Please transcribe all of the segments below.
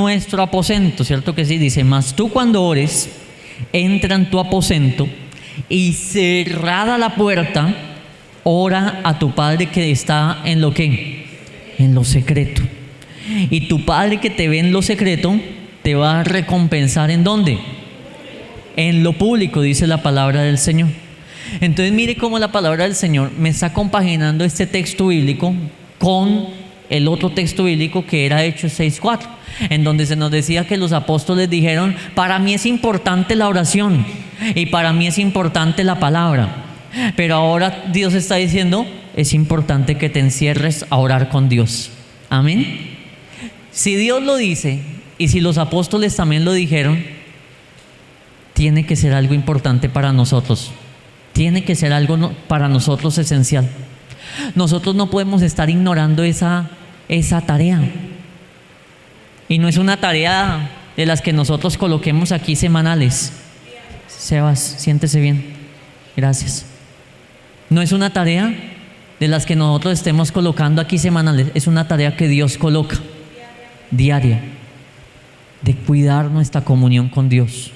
nuestro aposento, ¿cierto que sí? Dice, mas tú cuando ores, entra en tu aposento y cerrada la puerta, ora a tu Padre que está en lo que, en lo secreto. Y tu Padre que te ve en lo secreto, te va a recompensar ¿en dónde? En lo público, dice la palabra del Señor. Entonces mire cómo la palabra del Señor me está compaginando este texto bíblico con el otro texto bíblico que era Hechos 6:4, en donde se nos decía que los apóstoles dijeron, para mí es importante la oración y para mí es importante la palabra, pero ahora Dios está diciendo, es importante que te encierres a orar con Dios. Amén. Si Dios lo dice y si los apóstoles también lo dijeron, tiene que ser algo importante para nosotros. Tiene que ser algo para nosotros esencial. Nosotros no podemos estar ignorando esa tarea. Y no es una tarea de las que nosotros coloquemos aquí semanales. Sebas, siéntese bien. Gracias. No es una tarea de las que nosotros estemos colocando aquí semanales. Es una tarea que Dios coloca diaria, de cuidar nuestra comunión con Dios,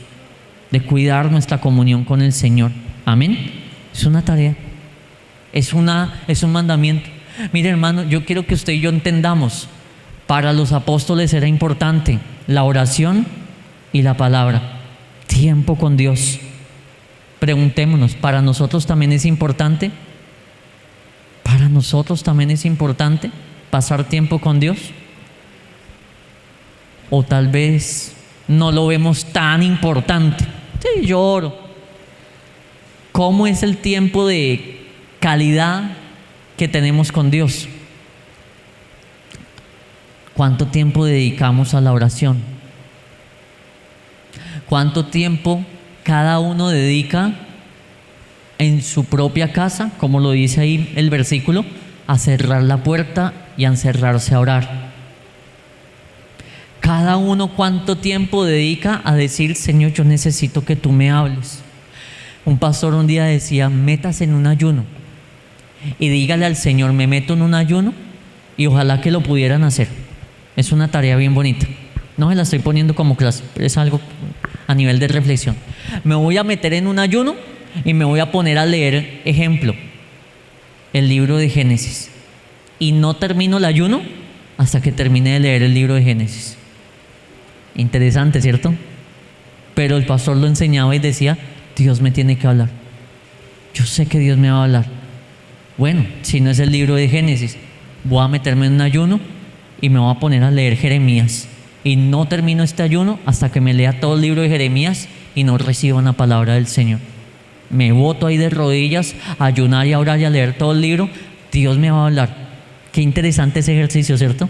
de cuidar nuestra comunión con el Señor. Amén. Es una tarea, es un mandamiento. Mire, hermano, yo quiero que usted y yo entendamos, para los apóstoles era importante la oración y la palabra, tiempo con Dios. Preguntémonos, ¿para nosotros también es importante? ¿Para nosotros también es importante pasar tiempo con Dios? O tal vez no lo vemos tan importante. Sí, yo oro. ¿Cómo es el tiempo de calidad que tenemos con Dios? ¿Cuánto tiempo dedicamos a la oración? ¿Cuánto tiempo cada uno dedica en su propia casa, como lo dice ahí el versículo, a cerrar la puerta y a encerrarse a orar? Cada uno cuánto tiempo dedica a decir, Señor, yo necesito que tú me hables. Un pastor un día decía, métase en un ayuno y dígale al Señor, me meto en un ayuno, y ojalá que lo pudieran hacer. Es una tarea bien bonita. No se la estoy poniendo como clase, es algo a nivel de reflexión. Me voy a meter en un ayuno y me voy a poner a leer, ejemplo, el libro de Génesis. Y no termino el ayuno hasta que termine de leer el libro de Génesis. Interesante, ¿cierto? Pero el pastor lo enseñaba y decía, Dios me tiene que hablar. Yo sé que Dios me va a hablar. Bueno, si no es el libro de Génesis, voy a meterme en un ayuno y me voy a poner a leer Jeremías. Y no termino este ayuno hasta que me lea todo el libro de Jeremías y no reciba una palabra del Señor. Me boto ahí de rodillas a ayunar y a orar y a leer todo el libro. Dios me va a hablar. Qué interesante ese ejercicio, ¿cierto?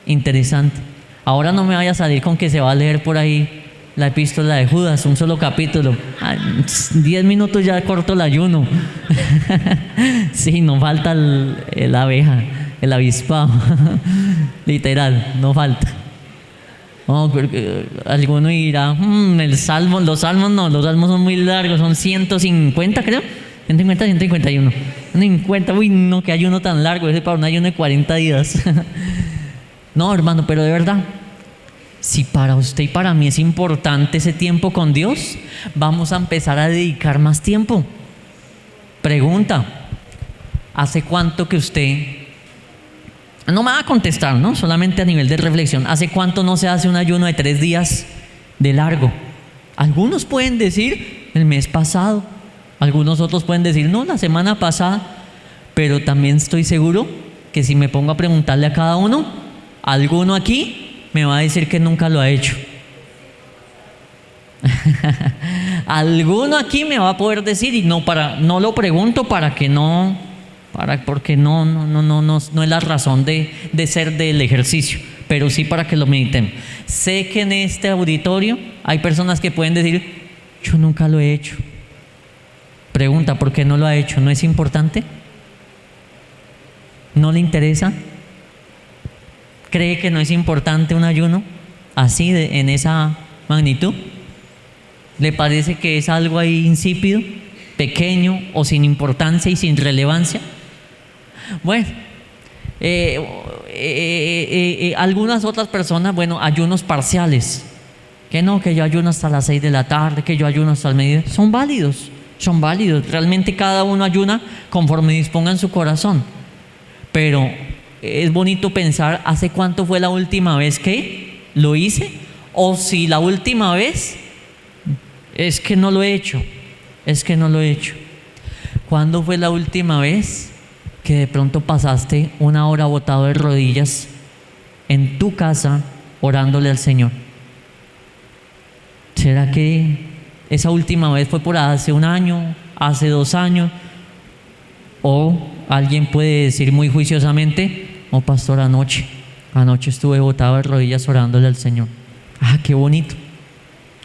Interesante. Ahora no me vaya a salir con que se va a leer por ahí la epístola de Judas, un solo capítulo. 10 minutos ya corto el ayuno. Sí, no falta la abeja, el avispado. Literal, no falta. Oh, alguno dirá, los salmos son muy largos, son 150 creo. 150, 151. 150, uy, no, qué ayuno tan largo, ese para un ayuno de 40 días. No, hermano, pero de verdad, si para usted y para mí es importante ese tiempo con Dios, vamos a empezar a dedicar más tiempo. Pregunta, ¿hace cuánto que usted, no me va a contestar, ¿no? Solamente a nivel de reflexión, ¿hace cuánto no se hace un ayuno de 3 días de largo? Algunos pueden decir el mes pasado, algunos otros pueden decir no, la semana pasada, pero también estoy seguro que si me pongo a preguntarle a cada uno, alguno aquí me va a decir que nunca lo ha hecho. Alguno aquí me va a poder decir, y no lo pregunto porque no es la razón de ser del ejercicio, pero sí para que lo meditemos. Sé que en este auditorio hay personas que pueden decir, yo nunca lo he hecho. Pregunta, ¿por qué no lo ha hecho? ¿No es importante? ¿No le interesa? ¿Cree que no es importante un ayuno así en esa magnitud? ¿Le parece que es algo ahí insípido, pequeño o sin importancia y sin relevancia? Bueno, Algunas otras personas, bueno, ayunos parciales. Que no, que yo ayuno hasta las 6 de la tarde, que yo ayuno hasta el mediodía. Son válidos, son válidos. Realmente cada uno ayuna conforme disponga en su corazón. Pero es bonito pensar, ¿hace cuánto fue la última vez que lo hice? O si la última vez es que no lo he hecho, es que no lo he hecho. ¿Cuándo fue la última vez que de pronto pasaste una hora botado de rodillas en tu casa orándole al Señor? ¿Será que esa última vez fue por hace un año, hace 2 años? O alguien puede decir muy juiciosamente, oh pastor, anoche estuve botado de rodillas orándole al Señor. Ah, qué bonito,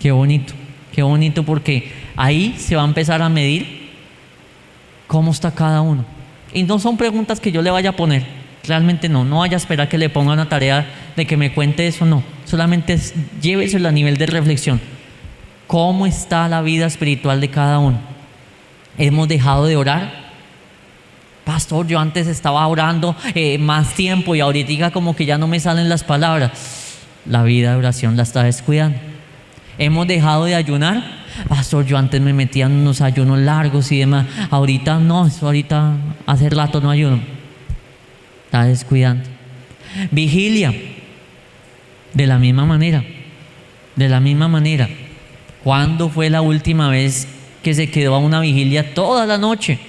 qué bonito, qué bonito, porque ahí se va a empezar a medir cómo está cada uno. Y no son preguntas que yo le vaya a poner, realmente no vaya a esperar que le ponga una tarea de que me cuente eso, no. Solamente lléveselo a nivel de reflexión. ¿Cómo está la vida espiritual de cada uno? ¿Hemos dejado de orar? Pastor, yo antes estaba orando más tiempo y ahorita como que ya no me salen las palabras. La vida de oración la está descuidando. ¿Hemos dejado de ayunar? Pastor, yo antes me metía en unos ayunos largos y demás. Ahorita no, ahorita hace rato no ayuno. Está descuidando. Vigilia. De la misma manera. De la misma manera. ¿Cuándo fue la última vez que se quedó a una vigilia toda la noche?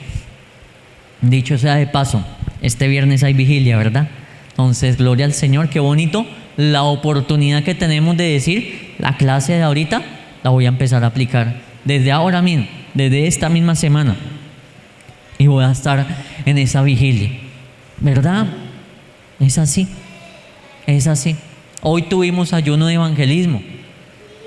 Dicho sea de paso, este viernes hay vigilia, ¿verdad? Entonces, gloria al Señor, qué bonito la oportunidad que tenemos de decir, la clase de ahorita la voy a empezar a aplicar desde ahora mismo, desde esta misma semana. Y voy a estar en esa vigilia, ¿verdad? Es así, es así. Hoy tuvimos ayuno de evangelismo.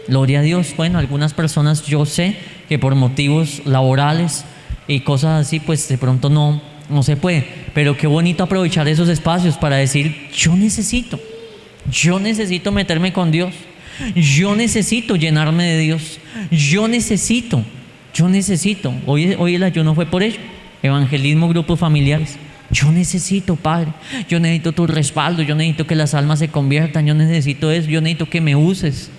Gloria a Dios. Bueno, algunas personas yo sé que por motivos laborales y cosas así, pues de pronto no se puede. Pero qué bonito aprovechar esos espacios para decir, yo necesito meterme con Dios. Yo necesito llenarme de Dios. Yo necesito. Hoy el ayuno fue por ello. Evangelismo, grupos familiares. Yo necesito, Padre. Yo necesito tu respaldo. Yo necesito que las almas se conviertan. Yo necesito eso. Yo necesito que me uses.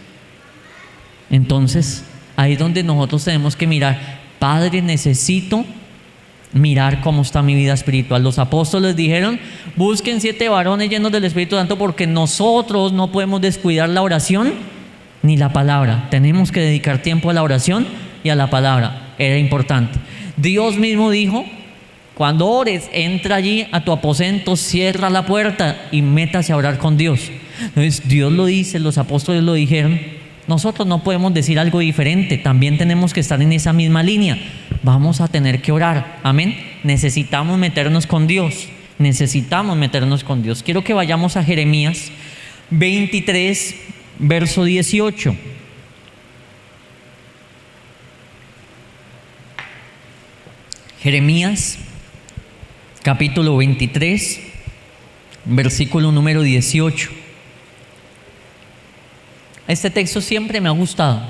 Entonces, ahí es donde nosotros tenemos que mirar, Padre, necesito mirar cómo está mi vida espiritual. Los apóstoles dijeron, busquen 7 varones llenos del Espíritu Santo, porque nosotros no podemos descuidar la oración ni la palabra. Tenemos que dedicar tiempo a la oración y a la palabra. Era importante. Dios mismo dijo, cuando ores, entra allí a tu aposento, cierra la puerta y métase a orar con Dios. Entonces, Dios lo dice, los apóstoles lo dijeron. Nosotros no podemos decir algo diferente, también tenemos que estar en esa misma línea. Vamos a tener que orar, amén. Necesitamos meternos con Dios, Quiero que vayamos a Jeremías 23, verso 18. Jeremías, capítulo 23, versículo número 18. Este texto siempre me ha gustado.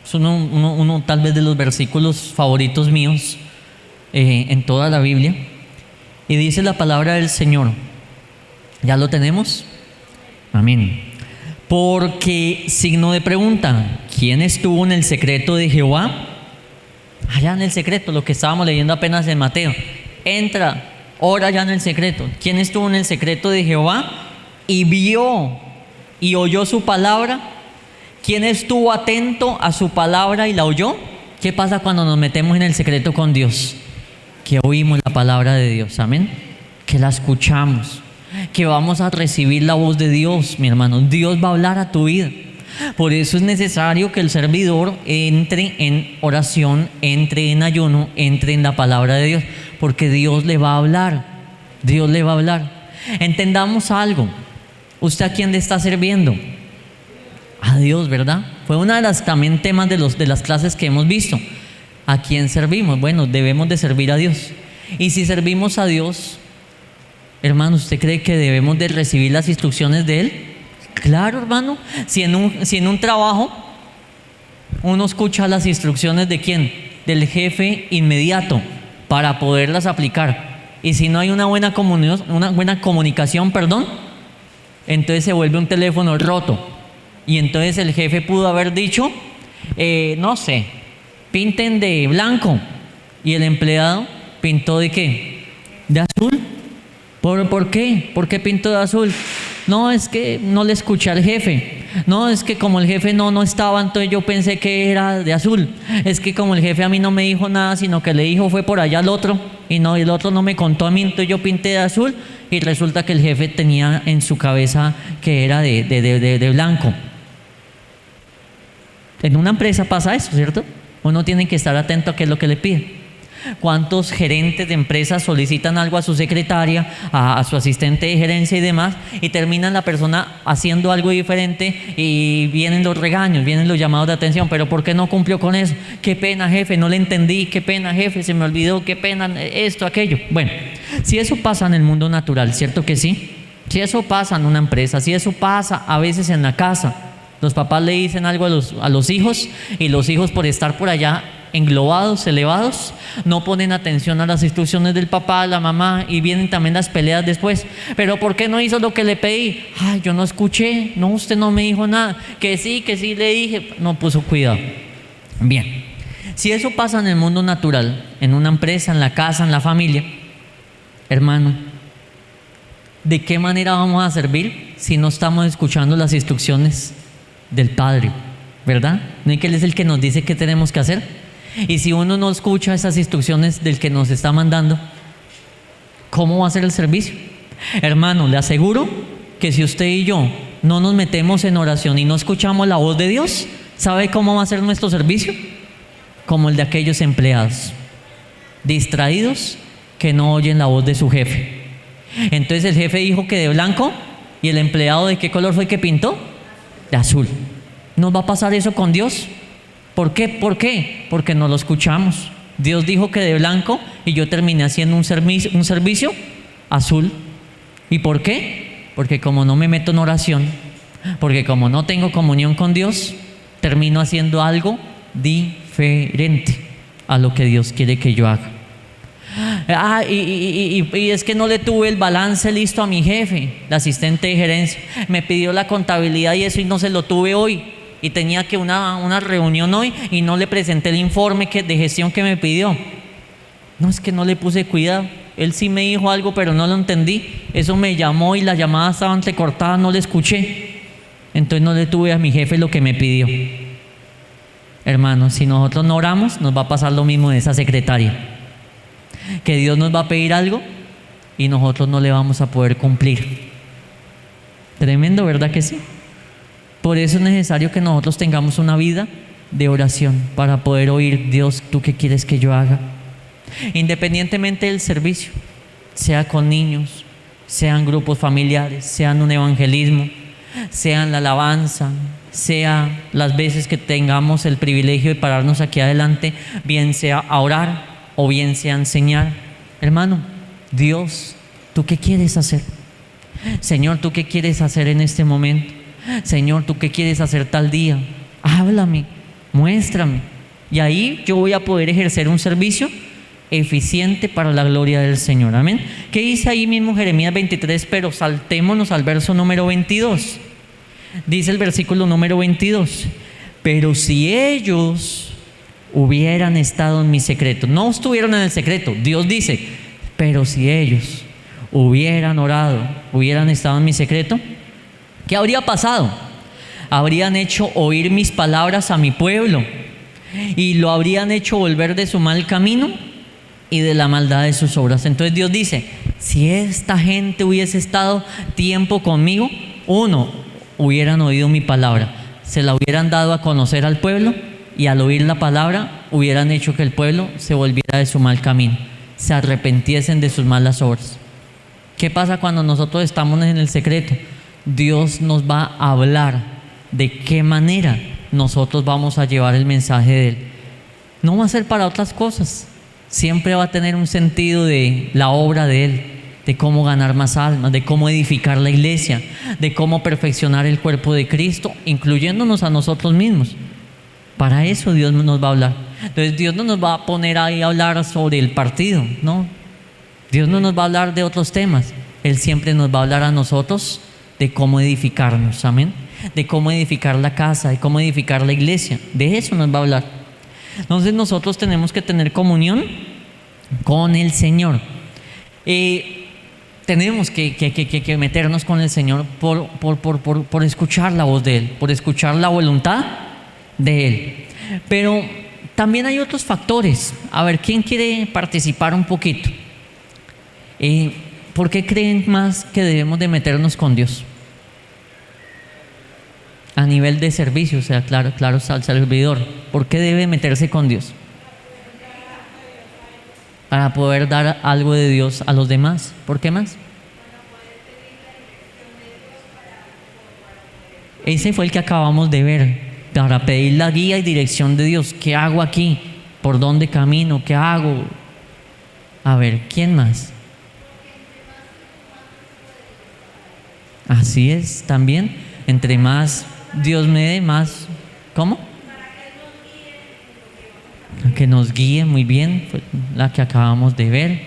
Es uno tal vez de los versículos favoritos míos en toda la Biblia. Y dice la palabra del Señor. ¿Ya lo tenemos? Amén. Porque, signo de pregunta, ¿quién estuvo en el secreto de Jehová? Allá en el secreto, lo que estábamos leyendo apenas en Mateo. Entra, ora allá en el secreto. ¿Quién estuvo en el secreto de Jehová y vio y oyó su palabra? ¿Quién estuvo atento a su palabra y la oyó? ¿Qué pasa cuando nos metemos en el secreto con Dios? Que oímos la palabra de Dios, amén. Que la escuchamos, que vamos a recibir la voz de Dios, mi hermano. Dios va a hablar a tu vida. Por eso es necesario que el servidor entre en oración, entre en ayuno, entre en la palabra de Dios, porque Dios le va a hablar. Dios le va a hablar. Entendamos algo. ¿Usted a quién le está sirviendo? A Dios, ¿verdad? Fue una de las también temas de las clases que hemos visto. ¿A quién servimos? Bueno, debemos de servir a Dios. Y si servimos a Dios, hermano, ¿usted cree que debemos de recibir las instrucciones de Él? Claro, hermano. Si en un trabajo uno escucha las instrucciones de ¿quién? Del jefe inmediato para poderlas aplicar. Y si no hay una buena comunicación, perdón, entonces se vuelve un teléfono roto. Y entonces el jefe pudo haber dicho, no sé, pinten de blanco. Y el empleado pintó ¿de qué? ¿De azul? ¿Por qué? ¿Por qué pintó de azul? No, es que no le escuché al jefe. No, es que como el jefe no estaba, entonces yo pensé que era de azul. Es que como el jefe a mí no me dijo nada, sino que le dijo fue por allá al otro. Y el otro no me contó a mí, entonces yo pinté de azul. Y resulta que el jefe tenía en su cabeza que era de blanco. En una empresa pasa eso, ¿cierto? Uno tiene que estar atento a qué es lo que le pide. ¿Cuántos gerentes de empresas solicitan algo a su secretaria, a su asistente de gerencia y demás, y terminan la persona haciendo algo diferente y vienen los regaños, vienen los llamados de atención? ¿Pero por qué no cumplió con eso? Qué pena, jefe, no le entendí, qué pena, jefe, se me olvidó, qué pena, esto, aquello. Bueno, si eso pasa en el mundo natural, ¿cierto que sí? Si eso pasa en una empresa, si eso pasa a veces en la casa, los papás le dicen algo a los hijos, y los hijos, por estar por allá englobados, elevados, no ponen atención a las instrucciones del papá, la mamá, y vienen también las peleas después. ¿Pero por qué no hizo lo que le pedí? Ay, yo no escuché, no, usted no me dijo nada, que sí le dije, no puso cuidado. Bien, si eso pasa en el mundo natural, en una empresa, en la casa, en la familia, hermano, ¿de qué manera vamos a servir si no estamos escuchando las instrucciones del Padre? ¿Verdad? ¿No es que Él es el que nos dice qué tenemos que hacer? Y si uno no escucha esas instrucciones del que nos está mandando, ¿cómo va a ser el servicio? Hermano, le aseguro que si usted y yo no nos metemos en oración y no escuchamos la voz de Dios, ¿sabe cómo va a ser nuestro servicio? Como el de aquellos empleados distraídos que no oyen la voz de su jefe. Entonces el jefe dijo que de blanco, y el empleado ¿de qué color fue que pintó? De azul. ¿Nos va a pasar eso con Dios? ¿Por qué? ¿Por qué? Porque no lo escuchamos. Dios dijo que de blanco y yo terminé haciendo un servicio azul. ¿Y por qué? Porque como no me meto en oración, porque como no tengo comunión con Dios, termino haciendo algo diferente a lo que Dios quiere que yo haga. Y es que no le tuve el balance listo a mi jefe, la asistente de gerencia. Me pidió la contabilidad y eso y no se lo tuve hoy. Y tenía que una reunión hoy y no le presenté el informe de gestión que me pidió. No, es que no le puse cuidado. Él sí me dijo algo, pero no lo entendí. Eso me llamó y la llamada estaba entrecortada, no le escuché. Entonces no le tuve a mi jefe lo que me pidió. Hermanos, si nosotros no oramos, nos va a pasar lo mismo de esa secretaria. Que Dios nos va a pedir algo y nosotros no le vamos a poder cumplir. Tremendo, ¿verdad que sí? Por eso es necesario que nosotros tengamos una vida de oración para poder oír: Dios, ¿tú qué quieres que yo haga? Independientemente del servicio, sea con niños, sean grupos familiares, sean un evangelismo, sean la alabanza, sea las veces que tengamos el privilegio de pararnos aquí adelante, bien sea a orar o bien sea a enseñar. Hermano, Dios, ¿tú qué quieres hacer? Señor, ¿tú qué quieres hacer en este momento? Señor, ¿tú qué quieres hacer tal día? Háblame, muéstrame. Y ahí yo voy a poder ejercer un servicio eficiente para la gloria del Señor. Amén. ¿Qué dice ahí mismo Jeremías 23? Pero saltémonos al verso número 22. Dice el versículo número 22: pero si ellos hubieran estado en mi secreto, no estuvieron en el secreto, Dios dice, pero si ellos hubieran orado, hubieran estado en mi secreto, ¿qué habría pasado? Habrían hecho oír mis palabras a mi pueblo y lo habrían hecho volver de su mal camino y de la maldad de sus obras. Entonces Dios dice, si esta gente hubiese estado tiempo conmigo, uno, hubieran oído mi palabra, se la hubieran dado a conocer al pueblo, y al oír la palabra hubieran hecho que el pueblo se volviera de su mal camino, se arrepintiesen de sus malas obras. ¿Qué pasa cuando nosotros estamos en el secreto? Dios nos va a hablar de qué manera nosotros vamos a llevar el mensaje de Él. No va a ser para otras cosas, siempre va a tener un sentido de la obra de Él, de cómo ganar más almas, de cómo edificar la iglesia, de cómo perfeccionar el cuerpo de Cristo, incluyéndonos a nosotros mismos. Para eso Dios nos va a hablar. Entonces Dios no nos va a poner ahí a hablar sobre el partido, ¿no? Dios no nos va a hablar de otros temas. Él siempre nos va a hablar a nosotros de cómo edificarnos, amén. De cómo edificar la casa, de cómo edificar la iglesia. De eso nos va a hablar. Entonces nosotros tenemos que tener comunión con el Señor. Tenemos que meternos con el Señor por escuchar la voz de Él, por escuchar la voluntad de Él. Pero también hay otros factores. A ver, ¿quién quiere participar un poquito? ¿Por qué creen más que debemos de meternos con Dios? A nivel de servicio, o sea, claro, al servidor. ¿Por qué debe meterse con Dios? Para poder dar algo de Dios a los demás. ¿Por qué más? Ese fue el que acabamos de ver. Para pedir la guía y dirección de Dios. ¿Qué hago aquí? ¿Por dónde camino? ¿Qué hago? A ver, ¿quién más? Así es, también. Entre más Dios me dé, más... ¿Cómo? Que nos guíe, muy bien, fue la que acabamos de ver.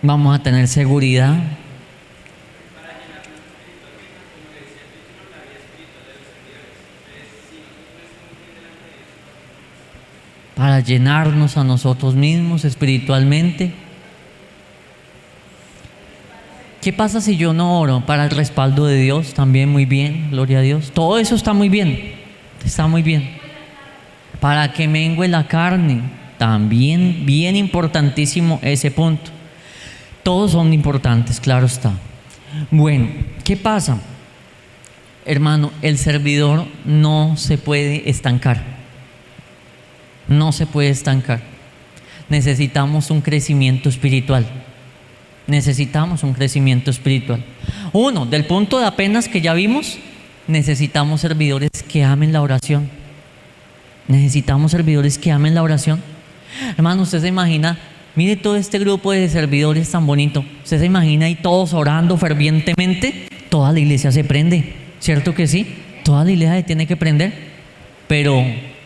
Vamos a tener seguridad. Para llenarnos a nosotros mismos espiritualmente. ¿Qué pasa si yo no oro? Para el respaldo de Dios, también muy bien, gloria a Dios. Todo eso está muy bien, Para que mengue la carne, también bien importantísimo ese punto. Todos son importantes, claro está. Bueno, ¿qué pasa? Hermano, el servidor no se puede estancar. No se puede estancar. Necesitamos un crecimiento espiritual. Necesitamos un crecimiento espiritual. Uno, del punto de apenas que ya vimos, necesitamos servidores que amen la oración. Necesitamos servidores que amen la oración. Hermano, usted se imagina, mire todo este grupo de servidores tan bonito. Usted se imagina ahí todos orando fervientemente. Toda la iglesia se prende, ¿cierto que sí? Toda la iglesia se tiene que prender. Pero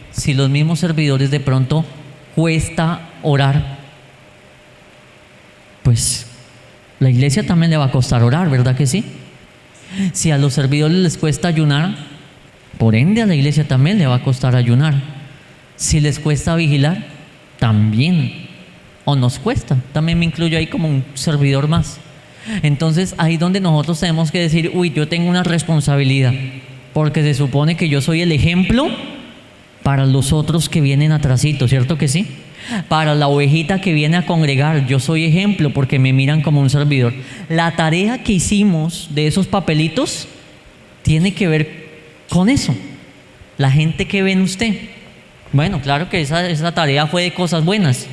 si los mismos servidores de pronto cuesta orar, pues la iglesia también le va a costar orar, ¿verdad que sí? Si a los servidores les cuesta ayunar, por ende a la iglesia también le va a costar ayunar. Si les cuesta vigilar, también, o nos cuesta, también me incluyo ahí como un servidor más. Entonces ahí donde nosotros tenemos que decir, uy, yo tengo una responsabilidad, porque se supone que yo soy el ejemplo para los otros que vienen atrasito, ¿cierto que sí? Para la ovejita que viene a congregar, yo soy ejemplo porque me miran como un servidor. La tarea que hicimos de esos papelitos tiene que ver con eso. La gente que ve en usted. Bueno, claro que esa tarea fue de cosas buenas.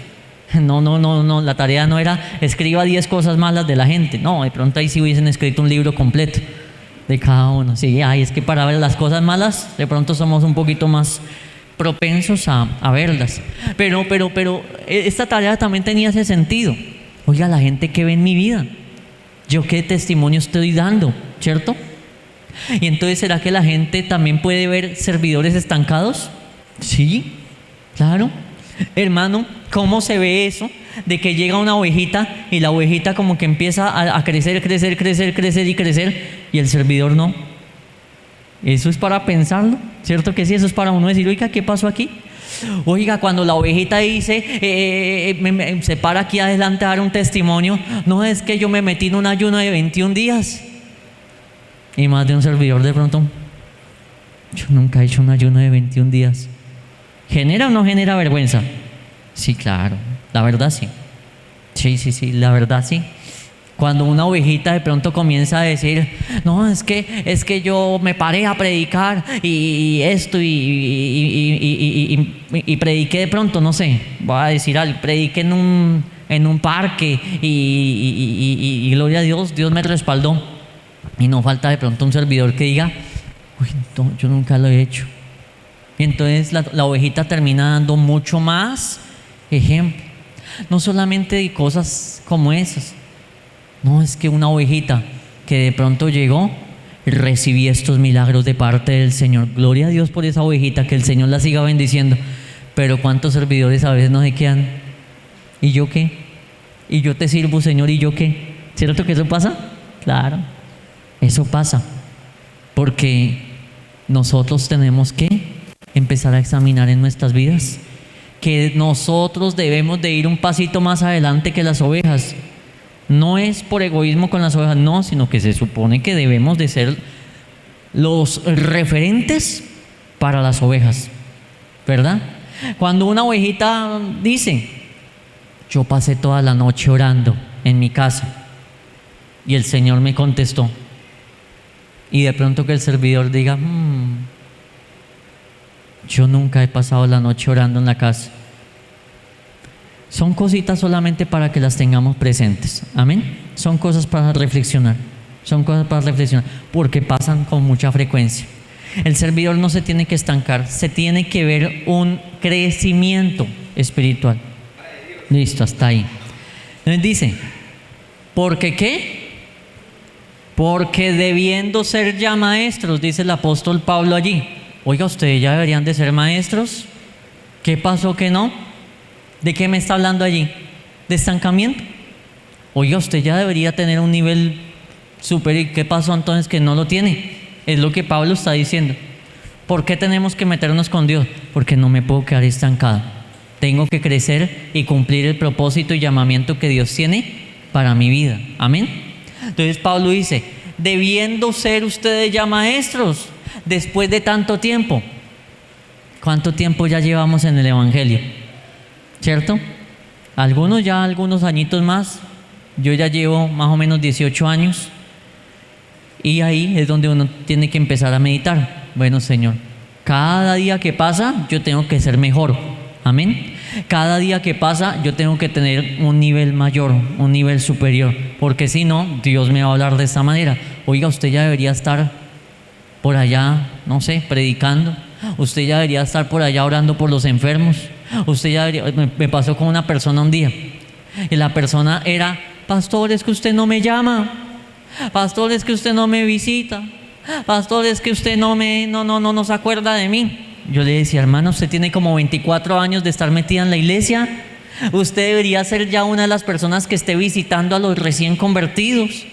No, la tarea no era escriba 10 cosas malas de la gente. No, de pronto ahí sí hubiesen escrito un libro completo de cada uno. Sí, es que para ver las cosas malas de pronto somos un poquito más propensos a verlas. Pero esta tarea también tenía ese sentido. Oiga, la gente que ve en mi vida, yo qué testimonio estoy dando, ¿cierto? Y entonces, ¿será que la gente también puede ver servidores estancados? Sí, claro. Hermano, ¿cómo se ve eso? De que llega una ovejita y la ovejita como que empieza a crecer y el servidor no. Eso es para pensarlo, ¿cierto que sí? Eso es para uno decir, oiga, ¿qué pasó aquí? Oiga, cuando la ovejita dice, se para aquí adelante a dar un testimonio, no es que yo me metí en un ayuno de 21 días. Y más de un servidor de pronto, yo nunca he hecho un ayuno de 21 días. ¿Genera o no genera vergüenza? Sí, claro, la verdad sí. Sí, la verdad sí. Cuando una ovejita de pronto comienza a decir, no, es que yo me paré a predicar y esto y prediqué de pronto, no sé, voy a decir algo, prediqué en un parque y gloria a Dios, Dios me respaldó. Y no falta de pronto un servidor que diga, uy, no, yo nunca lo he hecho. Y entonces la ovejita termina dando mucho más ejemplo, no solamente de cosas como esas. No, es que una ovejita que de pronto llegó recibí estos milagros de parte del Señor. Gloria a Dios por esa ovejita, que el Señor la siga bendiciendo. Pero ¿cuántos servidores a veces no se quedan? ¿Y yo qué? ¿Y yo te sirvo, Señor? ¿Y yo qué? ¿Cierto que eso pasa? Claro, eso pasa. Porque nosotros tenemos que empezar a examinar en nuestras vidas que nosotros debemos de ir un pasito más adelante que las ovejas. No es por egoísmo con las ovejas, no, sino que se supone que debemos de ser los referentes para las ovejas, ¿verdad? Cuando una ovejita dice, yo pasé toda la noche orando en mi casa y el Señor me contestó, y de pronto que el servidor diga, yo nunca he pasado la noche orando en la casa. Son cositas solamente para que las tengamos presentes. Amén. Son cosas para reflexionar. Son cosas para reflexionar, porque pasan con mucha frecuencia. El servidor no se tiene que estancar, se tiene que ver un crecimiento espiritual. Listo, hasta ahí. Entonces dice, ¿por qué qué? Porque debiendo ser ya maestros, dice el apóstol Pablo allí. Oiga, ustedes ya deberían de ser maestros. ¿Qué pasó que no? ¿De qué me está hablando allí? ¿De estancamiento? Oiga, usted ya debería tener un nivel superior. ¿Qué pasó entonces que no lo tiene? Es lo que Pablo está diciendo. ¿Por qué tenemos que meternos con Dios? Porque no me puedo quedar estancado. Tengo que crecer y cumplir el propósito y llamamiento que Dios tiene para mi vida. Amén. Entonces Pablo dice, debiendo ser ustedes ya maestros, después de tanto tiempo. ¿Cuánto tiempo ya llevamos en el Evangelio? ¿Cierto? Algunos añitos más. Yo ya llevo más o menos 18 años. Y ahí es donde uno tiene que empezar a meditar. Bueno, Señor, cada día que pasa yo tengo que ser mejor. Amén. Cada día que pasa yo tengo que tener un nivel mayor, un nivel superior. Porque si no, Dios me va a hablar de esta manera. Oiga, usted ya debería estar por allá, no sé, predicando. Usted ya debería estar por allá orando por los enfermos. Usted ya debería. Me pasó con una persona un día. Y la persona era, pastor, es que usted no me llama. Pastor, es que usted no me visita. Pastor, es que usted no se acuerda de mí. Yo le decía, hermano, usted tiene como 24 años de estar metida en la iglesia. Usted debería ser ya una de las personas que esté visitando a los recién convertidos.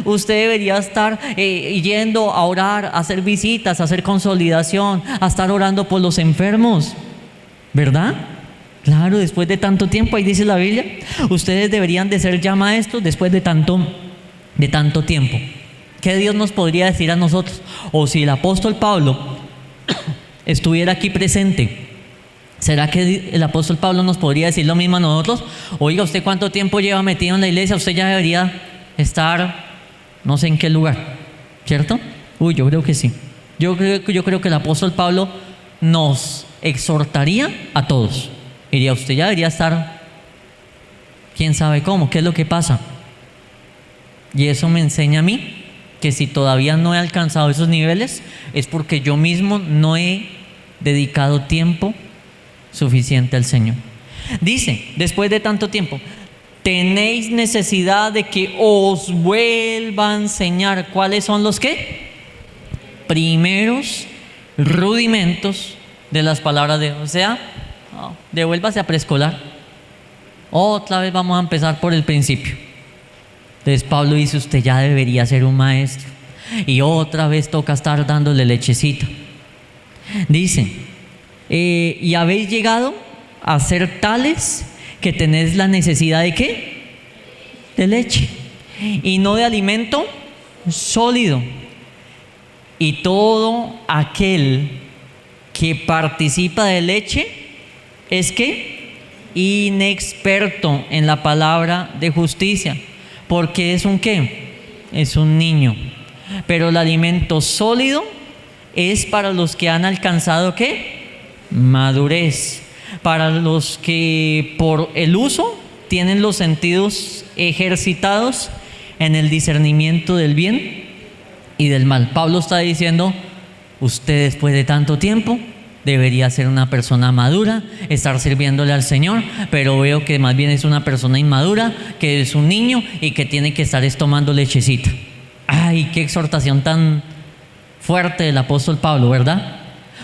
Usted debería estar yendo a orar, a hacer visitas, a hacer consolidación, a estar orando por los enfermos, ¿verdad? Claro, después de tanto tiempo, ahí dice la Biblia, ustedes deberían de ser ya maestros después de tanto tiempo. ¿Qué Dios nos podría decir a nosotros? O si el apóstol Pablo estuviera aquí presente, ¿será que el apóstol Pablo nos podría decir lo mismo a nosotros? Oiga, ¿usted cuánto tiempo lleva metido en la iglesia? Usted ya debería estar no sé en qué lugar, ¿cierto? Yo creo que sí. Yo creo que el apóstol Pablo nos exhortaría a todos. Diría, usted ya debería estar, quién sabe cómo, qué es lo que pasa. Y eso me enseña a mí que si todavía no he alcanzado esos niveles es porque yo mismo no he dedicado tiempo suficiente al Señor. Dice, después de tanto tiempo, tenéis necesidad de que os vuelva a enseñar. ¿Cuáles son los qué? Primeros rudimentos de las palabras de Dios. O sea, devuélvase a preescolar. Otra vez vamos a empezar por el principio. Entonces Pablo dice, usted ya debería ser un maestro. Y otra vez toca estar dándole lechecita. Dice, y habéis llegado a ser tales que tenéis la necesidad de ¿qué? De leche y no de alimento sólido. Y todo aquel que participa de leche es ¿qué? Inexperto en la palabra de justicia, porque es un ¿qué? Es un niño. Pero el alimento sólido es para los que han alcanzado ¿qué? Madurez. Para los que por el uso tienen los sentidos ejercitados en el discernimiento del bien y del mal. Pablo está diciendo, usted después de tanto tiempo debería ser una persona madura, estar sirviéndole al Señor, pero veo que más bien es una persona inmadura, que es un niño y que tiene que estar tomando lechecita. Ay, qué exhortación tan fuerte del apóstol Pablo, ¿verdad?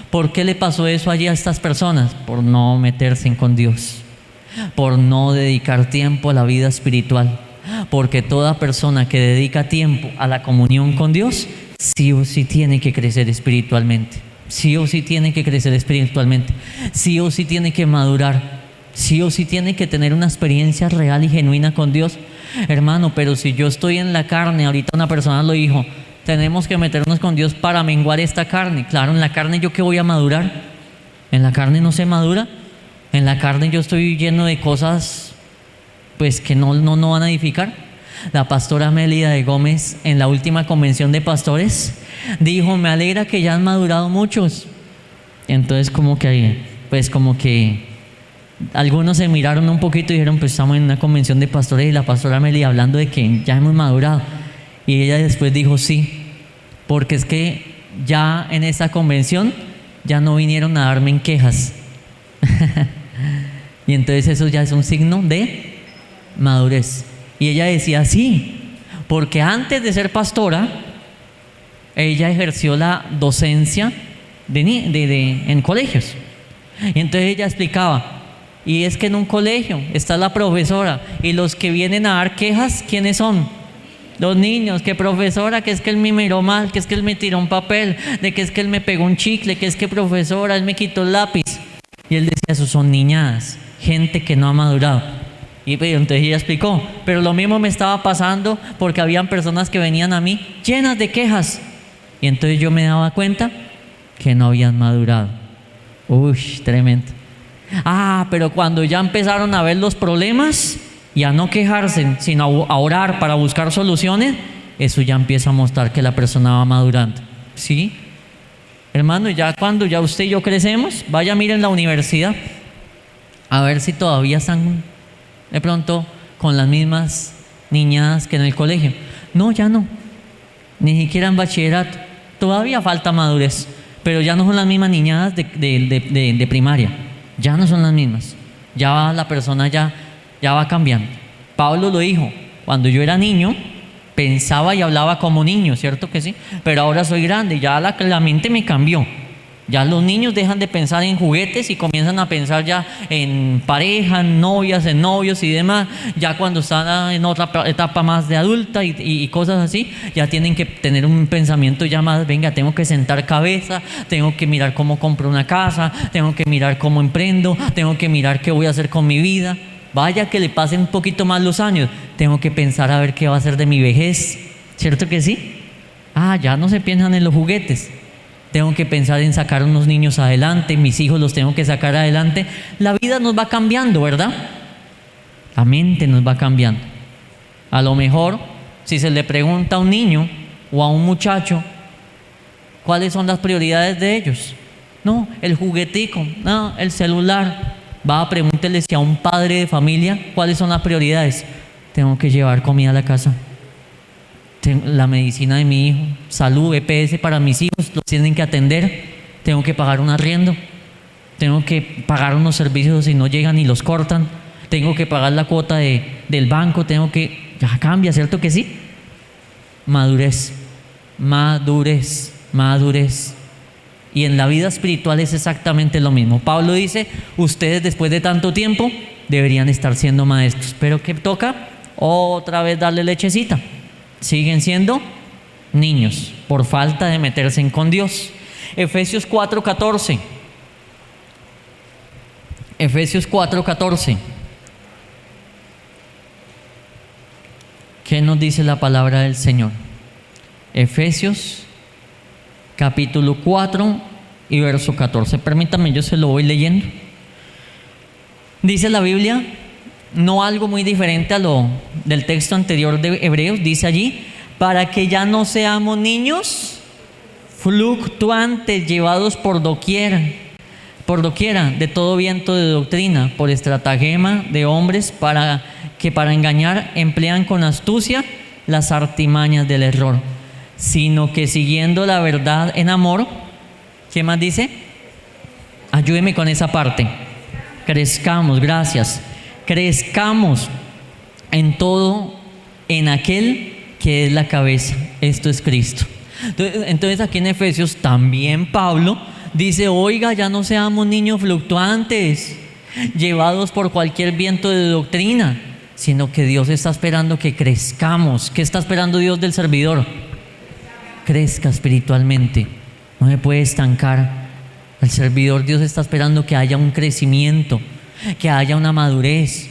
¿Por qué le pasó eso allí a estas personas? Por no meterse con Dios, por no dedicar tiempo a la vida espiritual. Porque toda persona que dedica tiempo a la comunión con Dios, sí o sí tiene que crecer espiritualmente. Sí o sí tiene que crecer espiritualmente. Sí o sí tiene que madurar. Sí o sí tiene que tener una experiencia real y genuina con Dios. Hermano, pero si yo estoy en la carne, ahorita una persona lo dijo, tenemos que meternos con Dios para menguar esta carne. Claro, en la carne yo qué voy a madurar. En la carne no se madura. En la carne yo estoy lleno de cosas pues que no van a edificar. La pastora Mélida de Gómez en la última convención de pastores dijo, me alegra que ya han madurado muchos. Entonces como que algunos se miraron un poquito y dijeron, pues estamos en una convención de pastores y la pastora Mélida hablando de que ya hemos madurado. Y ella después dijo, sí, porque es que ya en esa convención ya no vinieron a darme en quejas. Y entonces eso ya es un signo de madurez. Y ella decía, sí, porque antes de ser pastora, ella ejerció la docencia en colegios. Y entonces ella explicaba, y es que en un colegio está la profesora, y los que vienen a dar quejas, ¿quiénes son? Los niños. Que profesora, que es que él me miró mal, que es que él me tiró un papel, de que es que él me pegó un chicle, que es que profesora, él me quitó el lápiz. Y él decía, eso son niñadas, gente que no ha madurado. Y entonces ella explicó, pero lo mismo me estaba pasando porque habían personas que venían a mí llenas de quejas. Y entonces yo me daba cuenta que no habían madurado. Uy, tremendo. Pero cuando ya empezaron a ver los problemas y a no quejarse, sino a orar para buscar soluciones, eso ya empieza a mostrar que la persona va madurando. ¿Sí? Hermano, ya cuando ya usted y yo crecemos, vaya, miren la universidad, a ver si todavía están de pronto con las mismas niñadas que en el colegio. No, ya no, ni siquiera en bachillerato. Todavía falta madurez, pero ya no son las mismas niñadas de primaria. Ya no son las mismas. La persona ya va cambiando. Pablo lo dijo, cuando yo era niño pensaba y hablaba como niño, ¿cierto que sí? Pero ahora soy grande, ya la mente me cambió. Ya los niños dejan de pensar en juguetes y comienzan a pensar ya en pareja, en novias, en novios y demás. Ya cuando están en otra etapa más de adulta y cosas así, ya tienen que tener un pensamiento ya más, venga, tengo que sentar cabeza, tengo que mirar cómo compro una casa, tengo que mirar cómo emprendo, tengo que mirar qué voy a hacer con mi vida. Vaya que le pasen un poquito más los años, tengo que pensar a ver qué va a hacer de mi vejez, ¿cierto que sí? Ya no se piensan en los juguetes. Tengo que pensar en sacar unos niños adelante, mis hijos los tengo que sacar adelante. La vida nos va cambiando, ¿verdad? La mente nos va cambiando. A lo mejor, si se le pregunta a un niño o a un muchacho, ¿cuáles son las prioridades de ellos? No, el juguetico, no, el celular. Pregúntele si a un padre de familia, ¿cuáles son las prioridades? Tengo que llevar comida a la casa. La medicina de mi hijo, salud, EPS para mis hijos, los tienen que atender, tengo que pagar un arriendo, tengo que pagar unos servicios si no llegan y los cortan, tengo que pagar la cuota del banco, ya cambia, ¿cierto que sí? Madurez. Y en la vida espiritual es exactamente lo mismo. Pablo dice, ustedes después de tanto tiempo deberían estar siendo maestros, pero ¿qué toca? Otra vez darle lechecita. Siguen siendo niños por falta de meterse con Dios. Efesios 4:14. Efesios 4:14. ¿Qué nos dice la palabra del Señor? Efesios capítulo 4 y verso 14. Permítame, yo se lo voy leyendo. Dice la Biblia, no algo muy diferente a lo del texto anterior de Hebreos, dice allí, para que ya no seamos niños fluctuantes, llevados por doquiera de todo viento de doctrina, por estratagema de hombres para engañar emplean con astucia las artimañas del error, sino que siguiendo la verdad en amor. ¿Qué más dice? Ayúdeme con esa parte. Crezcamos, gracias. Crezcamos en todo en aquel que es la cabeza. Esto es Cristo. Entonces aquí en Efesios también Pablo dice, oiga, ya no seamos niños fluctuantes, llevados por cualquier viento de doctrina, sino que Dios está esperando que crezcamos. ¿Qué está esperando Dios del servidor? Crezca espiritualmente, no se puede estancar. El servidor, Dios está esperando que haya un crecimiento, que haya una madurez.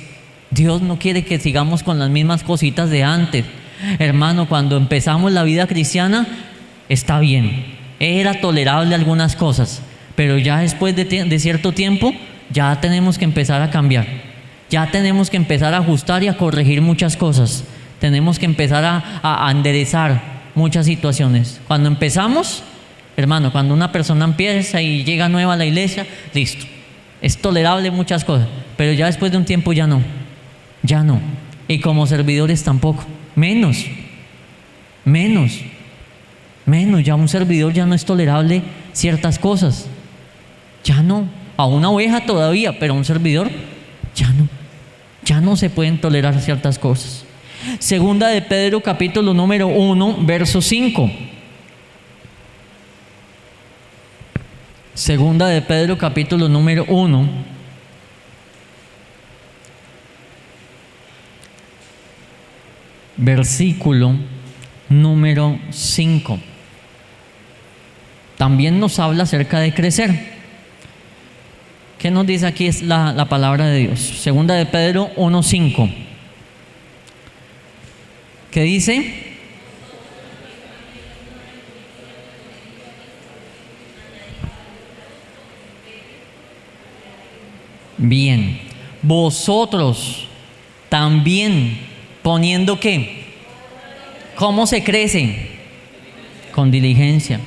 Dios no quiere que sigamos con las mismas cositas de antes. Hermano, cuando empezamos la vida cristiana, está bien, era tolerable algunas cosas, pero ya después de cierto tiempo, ya tenemos que empezar a cambiar. Ya tenemos que empezar a ajustar y a corregir muchas cosas. Tenemos que empezar a enderezar muchas situaciones. Cuando empezamos, hermano, cuando una persona empieza y llega nueva a la iglesia, listo, es tolerable muchas cosas, pero ya después de un tiempo ya no. Y como servidores tampoco, menos, ya un servidor ya no es tolerable ciertas cosas, ya no. A una oveja todavía, pero a un servidor ya no se pueden tolerar ciertas cosas. Segunda de Pedro capítulo número 1 verso 5. Segunda de Pedro capítulo número 1 versículo número 5. También nos habla acerca de crecer. ¿Qué nos dice aquí? Es la palabra de Dios. Segunda de Pedro 1:5. ¿Qué dice? Bien. Vosotros también poniendo ¿qué? ¿Cómo se crece? Con diligencia.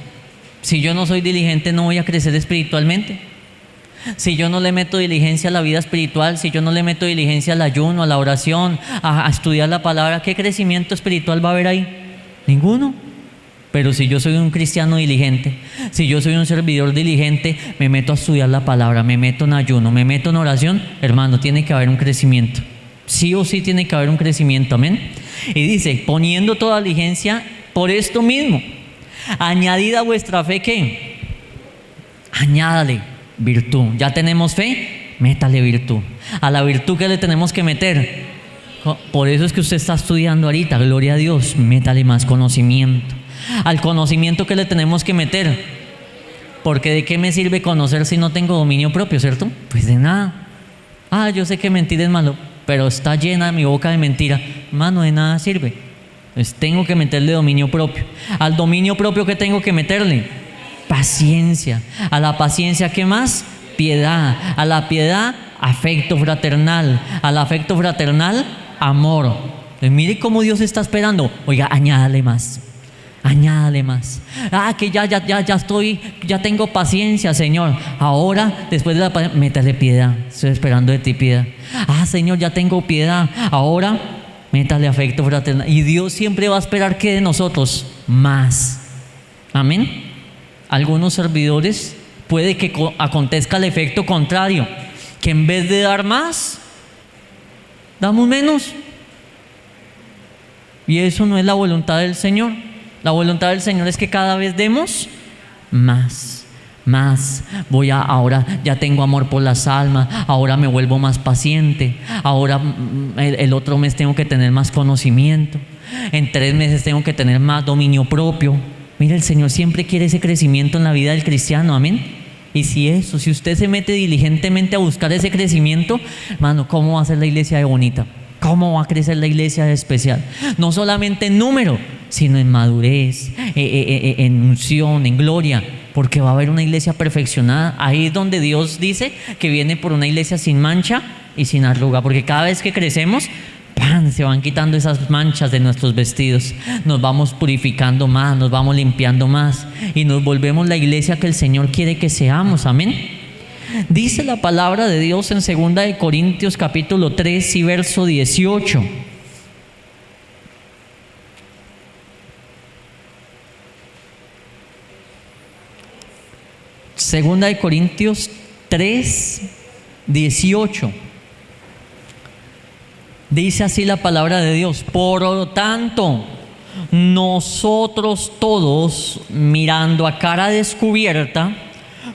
Si yo no soy diligente, no voy a crecer espiritualmente. Si yo no le meto diligencia a la vida espiritual, si yo no le meto diligencia al ayuno, a la oración, a estudiar la palabra, ¿qué crecimiento espiritual va a haber ahí? Ninguno. Pero si yo soy un cristiano diligente, si yo soy un servidor diligente, me meto a estudiar la palabra, me meto en ayuno, me meto en oración, hermano, tiene que haber un crecimiento. Sí o sí tiene que haber un crecimiento, amén. Y dice, poniendo toda diligencia por esto mismo, añadida a vuestra fe, ¿qué? Añádale virtud. Ya tenemos fe, métale virtud. A la virtud, ¿qué le tenemos que meter? Por eso es que usted está estudiando ahorita, gloria a Dios, métale más conocimiento. Al conocimiento, ¿qué le tenemos que meter? Porque ¿de qué me sirve conocer si no tengo dominio propio, cierto? Pues de nada. Yo sé que mentir es malo, pero está llena mi boca de mentira. Mano, de nada sirve. Pues tengo que meterle dominio propio. Al dominio propio, ¿qué tengo que meterle? Paciencia. A la paciencia, ¿qué más? Piedad. A la piedad, afecto fraternal. Al afecto fraternal, amor. Pues mire cómo Dios está esperando. Oiga, añádale más. Que ya tengo paciencia, Señor. Ahora, después de la paciencia, métale piedad. Estoy esperando de ti piedad. Señor, ya tengo piedad. Ahora, métale afecto fraternal. Y Dios siempre va a esperar que de nosotros más. Amén. Algunos servidores puede que acontezca el efecto contrario, que en vez de dar más, damos menos. Y eso no es la voluntad del Señor. La voluntad del Señor es que cada vez demos más. Ahora ya tengo amor por las almas, ahora me vuelvo más paciente, ahora el otro mes tengo que tener más conocimiento, en 3 meses tengo que tener más dominio propio. Mire, el Señor siempre quiere ese crecimiento en la vida del cristiano, amén. Y si usted se mete diligentemente a buscar ese crecimiento, hermano, ¿cómo va a ser la iglesia de bonita? ¿Cómo va a crecer la iglesia de especial? No solamente en número, sino en madurez, en unción, en gloria, porque va a haber una iglesia perfeccionada. Ahí es donde Dios dice que viene por una iglesia sin mancha y sin arruga, porque cada vez que crecemos, se van quitando esas manchas de nuestros vestidos, nos vamos purificando más, nos vamos limpiando más y nos volvemos la iglesia que el Señor quiere que seamos, amén. Dice la palabra de Dios en 2 de Corintios capítulo 3 y verso 18. Segunda de Corintios 3, 18. Dice así la palabra de Dios: por lo tanto, nosotros todos mirando a cara descubierta,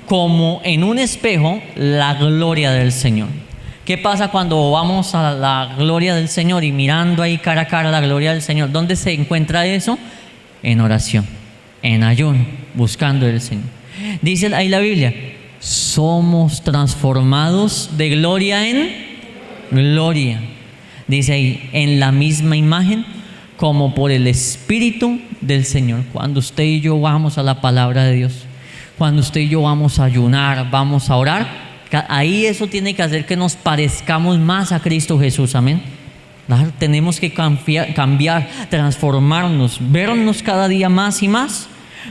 como en un espejo, la gloria del Señor. ¿Qué pasa cuando vamos a la gloria del Señor y mirando ahí cara a cara la gloria del Señor? ¿Dónde se encuentra eso? En oración, en ayuno, buscando al Señor. Dice ahí la Biblia, somos transformados de gloria en gloria. Dice ahí, en la misma imagen como por el Espíritu del Señor. Cuando usted y yo vamos a la palabra de Dios, cuando usted y yo vamos a ayunar, vamos a orar, ahí eso tiene que hacer que nos parezcamos más a Cristo Jesús, amén. Claro, tenemos que cambiar, transformarnos, vernos cada día más y más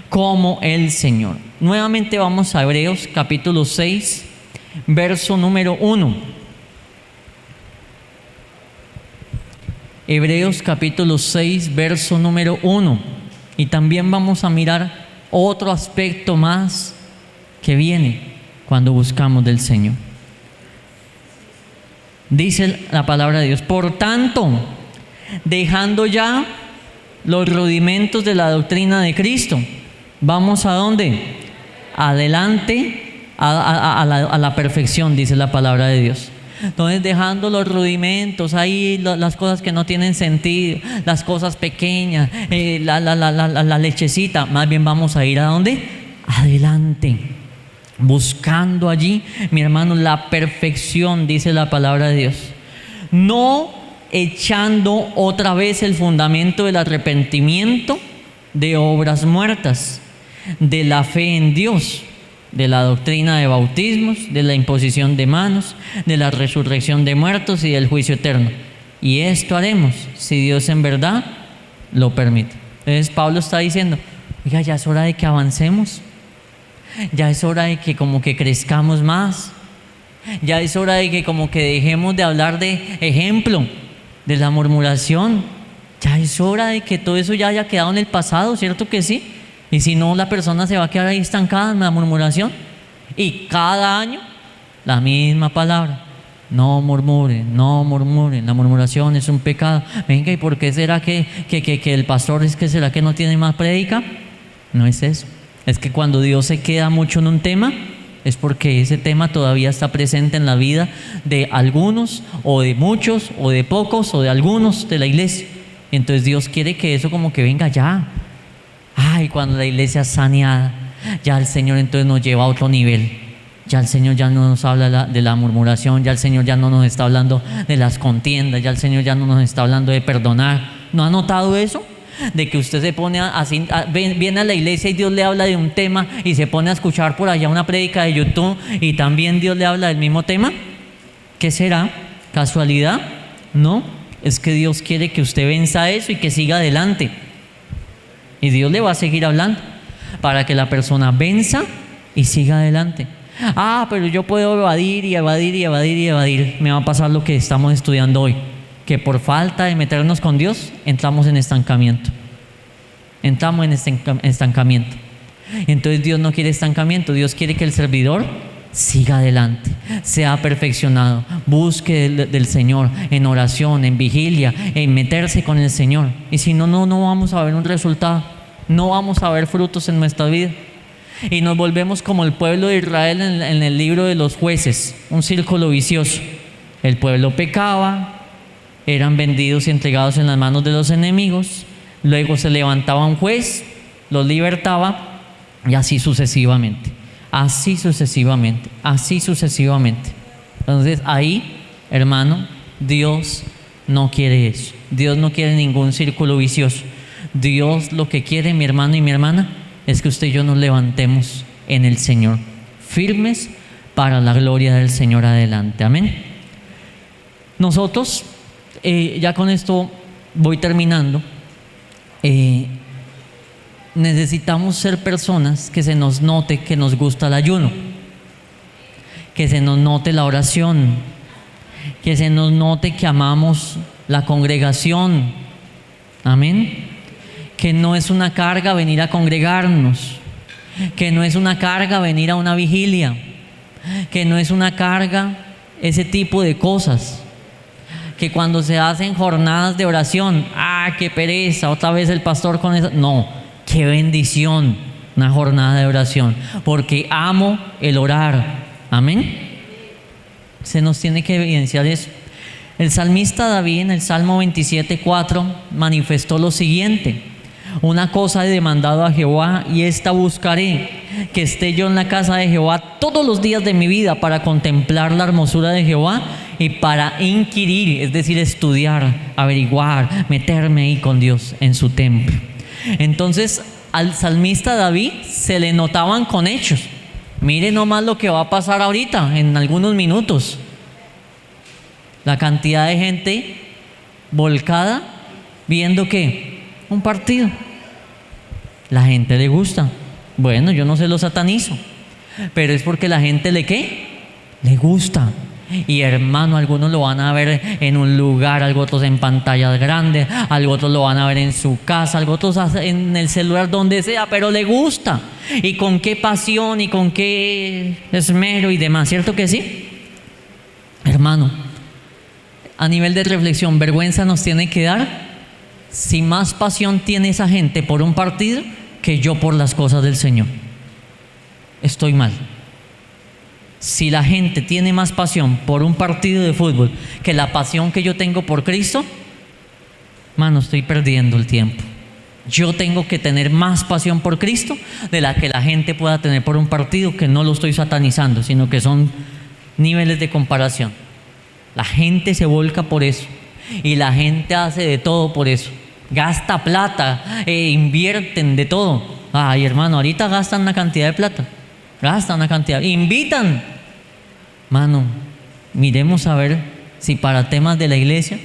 como el Señor. Nuevamente vamos a Hebreos capítulo 6, verso número 1. Hebreos capítulo 6, verso número 1. Y también vamos a mirar otro aspecto más que viene cuando buscamos del Señor. Dice la palabra de Dios, por tanto, dejando ya los rudimentos de la doctrina de Cristo, ¿vamos a dónde? Adelante a la perfección, dice la palabra de Dios. Entonces, dejando los rudimentos ahí, las cosas que no tienen sentido, las cosas pequeñas, la lechecita, más bien vamos a ir a dónde? Adelante, buscando allí, mi hermano, la perfección, dice la palabra de Dios. No echando otra vez el fundamento del arrepentimiento de obras muertas, de la fe en Dios, de la doctrina de bautismos, de la imposición de manos, de la resurrección de muertos y del juicio eterno. Y esto haremos si Dios en verdad lo permite. Entonces Pablo está diciendo, oiga, ya es hora de que avancemos, ya es hora de que como que crezcamos más, ya es hora de que como que dejemos de hablar de ejemplo, de la murmuración, ya es hora de que todo eso ya haya quedado en el pasado, ¿cierto que sí? Y si no, la persona se va a quedar ahí estancada en la murmuración. Y cada año, la misma palabra. No murmuren, no murmuren. La murmuración es un pecado. Venga, ¿y por qué será que el pastor será que no tiene más prédica? No es eso. Es que cuando Dios se queda mucho en un tema, es porque ese tema todavía está presente en la vida de algunos, o de muchos, o de pocos, o de algunos de la iglesia. Y entonces Dios quiere que eso como que venga ya. Ay, cuando la iglesia es saneada, ya el Señor entonces nos lleva a otro nivel. Ya el Señor ya no nos habla de la murmuración, ya el Señor ya no nos está hablando de las contiendas, ya el Señor ya no nos está hablando de perdonar. ¿No ha notado eso? De que usted se pone viene a la iglesia y Dios le habla de un tema y se pone a escuchar por allá una prédica de YouTube y también Dios le habla del mismo tema. ¿Qué será? ¿Casualidad? No, es que Dios quiere que usted venza eso y que siga adelante. Y Dios le va a seguir hablando para que la persona venza y siga adelante. Ah, pero yo puedo evadir y evadir y evadir y evadir. Me va a pasar lo que estamos estudiando hoy, que por falta de meternos con Dios entramos en estancamiento. Entramos en estancamiento. Entonces Dios no quiere estancamiento. Dios quiere que el servidor siga adelante, sea perfeccionado, busque del Señor en oración, en vigilia, en meterse con el Señor. Y si no vamos a ver un resultado, no vamos a ver frutos en nuestra vida. Y nos volvemos como el pueblo de Israel en el libro de los jueces, un círculo vicioso. El pueblo pecaba, eran vendidos y entregados en las manos de los enemigos, luego se levantaba un juez, los libertaba y así sucesivamente. Así sucesivamente, así sucesivamente. Entonces ahí, hermano, Dios no quiere eso. Dios no quiere ningún círculo vicioso. Dios lo que quiere, mi hermano y mi hermana, es que usted y yo nos levantemos en el Señor, firmes para la gloria del Señor adelante. Amén. Nosotros, ya con esto voy terminando. Necesitamos ser personas que se nos note que nos gusta el ayuno, que se nos note la oración, que se nos note que amamos la congregación. Amén. Que no es una carga venir a congregarnos, que no es una carga venir a una vigilia, que no es una carga ese tipo de cosas. Que cuando se hacen jornadas de oración, qué pereza, otra vez el pastor con eso. No, qué bendición una jornada de oración, porque amo el orar. Amén. Se nos tiene que evidenciar eso. El salmista David en el Salmo 27:4 manifestó lo siguiente: una cosa he demandado a Jehová y esta buscaré, que esté yo en la casa de Jehová todos los días de mi vida, para contemplar la hermosura de Jehová y para inquirir, es decir, estudiar, averiguar, meterme ahí con Dios en su templo. Entonces al salmista David se le notaban con hechos. Mire nomás lo que va a pasar ahorita en algunos minutos. La cantidad de gente volcada viendo que un partido. La gente le gusta. Bueno, yo no se lo satanizo, pero es porque la gente le gusta. Y hermano, algunos lo van a ver en un lugar, algo otros en pantallas grandes, algo otros lo van a ver en su casa, algo otros en el celular, donde sea, pero le gusta. Y con qué pasión y con qué esmero y demás, ¿cierto que sí? Hermano, a nivel de reflexión, vergüenza nos tiene que dar si más pasión tiene esa gente por un partido que yo por las cosas del Señor. Estoy mal. Si la gente tiene más pasión por un partido de fútbol que la pasión que yo tengo por Cristo, mano, estoy perdiendo el tiempo. Yo tengo que tener más pasión por Cristo de la que la gente pueda tener por un partido, que no lo estoy satanizando, sino que son niveles de comparación. La gente se volca por eso y la gente hace de todo por eso. Gasta plata, invierten de todo. Ay, hermano, ahorita gastan una cantidad de plata. Gastan una cantidad, invitan. Mano, miremos a ver si para temas de la iglesia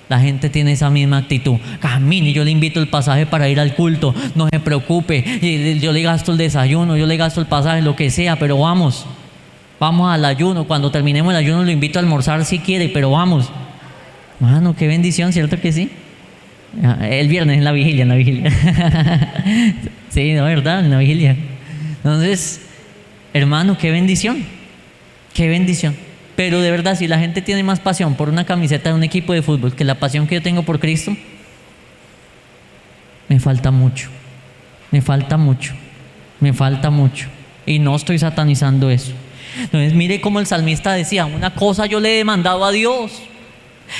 la gente tiene esa misma actitud. Camine, yo le invito el pasaje para ir al culto, no se preocupe, yo le gasto el desayuno, yo le gasto el pasaje, lo que sea, pero vamos al ayuno. Cuando terminemos el ayuno lo invito a almorzar si quiere, pero vamos. Mano, qué bendición, ¿cierto que sí? El viernes en la vigilia, Sí, de verdad, en la vigilia. Entonces, hermano, qué bendición, qué bendición. Pero de verdad, si la gente tiene más pasión por una camiseta de un equipo de fútbol que la pasión que yo tengo por Cristo, me falta mucho. Y no estoy satanizando eso. Entonces, mire cómo el salmista decía: una cosa yo le he demandado a Dios,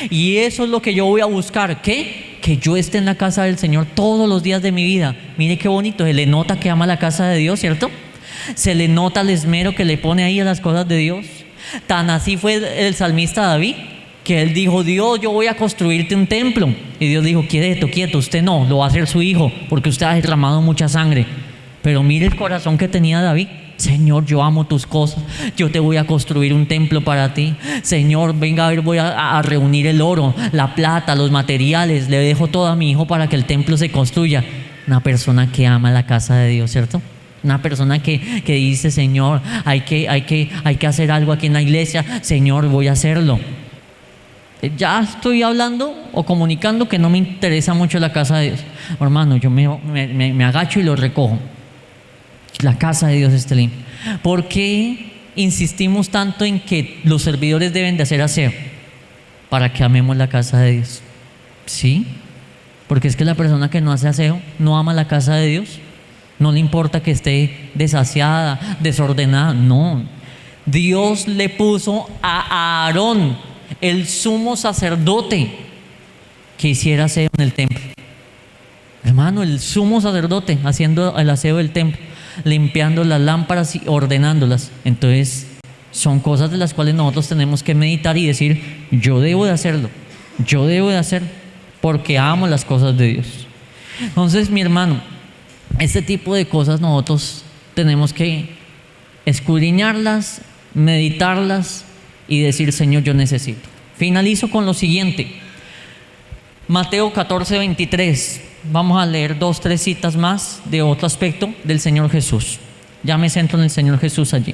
y eso es lo que yo voy a buscar. ¿Qué? Que yo esté en la casa del Señor todos los días de mi vida. Mire qué bonito, se le nota que ama la casa de Dios, ¿cierto? Se le nota el esmero que le pone ahí a las cosas de Dios. Tan así fue el salmista David, que él dijo: Dios, yo voy a construirte un templo. Y Dios dijo: quieto, usted no, lo va a hacer su hijo, porque usted ha derramado mucha sangre. Pero mire el corazón que tenía David: Señor, yo amo tus cosas, yo te voy a construir un templo para ti. Señor, venga a ver, voy a reunir el oro, la plata, los materiales, le dejo todo a mi hijo para que el templo se construya. Una persona que ama la casa de Dios, ¿cierto? Una persona que dice: Señor, hay que hacer algo aquí en la iglesia. Señor, voy a hacerlo. Ya estoy hablando o comunicando que no me interesa mucho la casa de Dios. Hermano, yo me agacho y lo recojo. La casa de Dios esté limpia. ¿Por qué insistimos tanto en que los servidores deben de hacer aseo? Para que amemos la casa de Dios. ¿Sí? Porque es que la persona que no hace aseo no ama la casa de Dios. No le importa que esté desaseada, desordenada. No. Dios le puso a Aarón, el sumo sacerdote, que hiciera aseo en el templo. Hermano, el sumo sacerdote haciendo el aseo del templo, limpiando las lámparas y ordenándolas. Entonces, son cosas de las cuales nosotros tenemos que meditar y decir: yo debo de hacerlo, porque amo las cosas de Dios. Entonces, mi hermano, este tipo de cosas nosotros tenemos que escudriñarlas, meditarlas y decir: Señor, yo necesito. Finalizo con lo siguiente: Mateo 14:23. Vamos a leer 2-3 citas más de otro aspecto del Señor Jesús. Ya me centro en el Señor Jesús allí.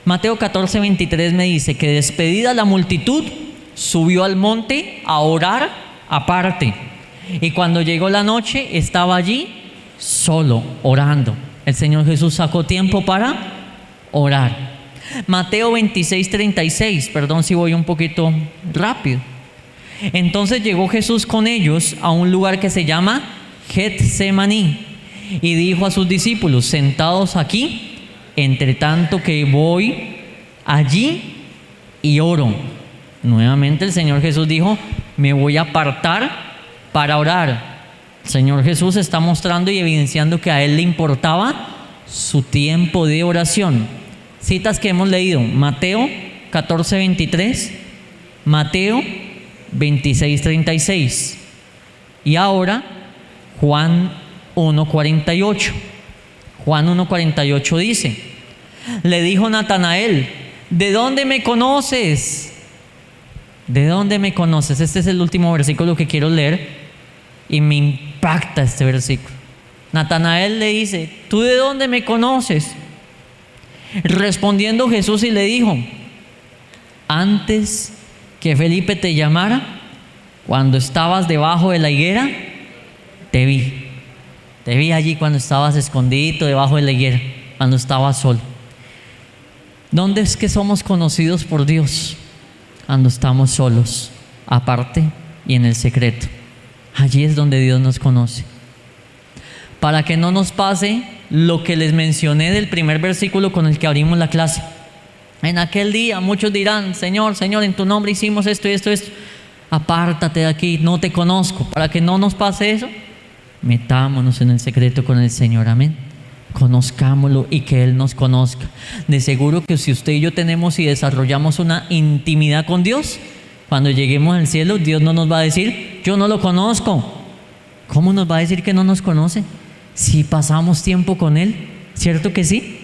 Mateo 14:23 me dice que, despedida la multitud, subió al monte a orar aparte. Y cuando llegó la noche, estaba allí solo, orando. El Señor Jesús sacó tiempo para orar. Mateo 26:36, perdón si voy un poquito rápido. Entonces llegó Jesús con ellos a un lugar que se llama Getsemaní y dijo a sus discípulos: sentados aquí, entre tanto que voy allí y oro. Nuevamente el Señor Jesús dijo: me voy a apartar para orar. El Señor Jesús está mostrando y evidenciando que a Él le importaba su tiempo de oración. Citas que hemos leído: Mateo 14:23, Mateo 26:36 y ahora Juan 1:48. Juan 1:48 dice: le dijo Natanael: ¿de dónde me conoces? ¿De dónde me conoces? Este es el último versículo que quiero leer y me impacta este versículo. Natanael le dice: ¿tú de dónde me conoces? Respondiendo Jesús y le dijo: antes que Felipe te llamara, cuando estabas debajo de la higuera, te vi. Te vi allí cuando estabas escondidito debajo de la higuera, cuando estabas solo. ¿Dónde es que somos conocidos por Dios? Cuando estamos solos, aparte y en el secreto. Allí es donde Dios nos conoce. Para que no nos pase lo que les mencioné del primer versículo con el que abrimos la clase. En aquel día muchos dirán: Señor, Señor, en tu nombre hicimos esto y esto, esto. Apártate de aquí, no te conozco. Para que no nos pase eso, metámonos en el secreto con el Señor. Amén. Conozcámoslo y que Él nos conozca. De seguro que si usted y yo tenemos y desarrollamos una intimidad con Dios, cuando lleguemos al cielo, Dios no nos va a decir: yo no lo conozco. ¿Cómo nos va a decir que no nos conoce? Si pasamos tiempo con Él, ¿cierto que sí?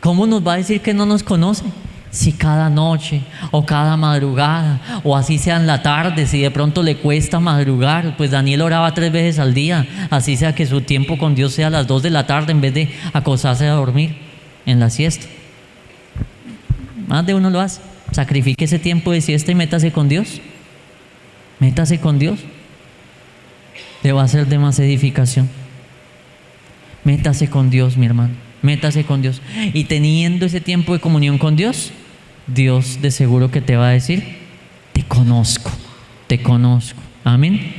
¿Cómo nos va a decir que no nos conoce? Si cada noche o cada madrugada o así sea en la tarde, si de pronto le cuesta madrugar, pues Daniel oraba 3 veces al día, así sea que su tiempo con Dios sea a las 2 de la tarde en vez de acostarse a dormir en la siesta. Más de uno lo hace. Sacrifique ese tiempo de siesta y métase con Dios. Métase con Dios. Le va a ser de más edificación. Métase con Dios, mi hermano. Métase con Dios. Y teniendo ese tiempo de comunión con Dios, Dios de seguro que te va a decir: te conozco, te conozco. Amén.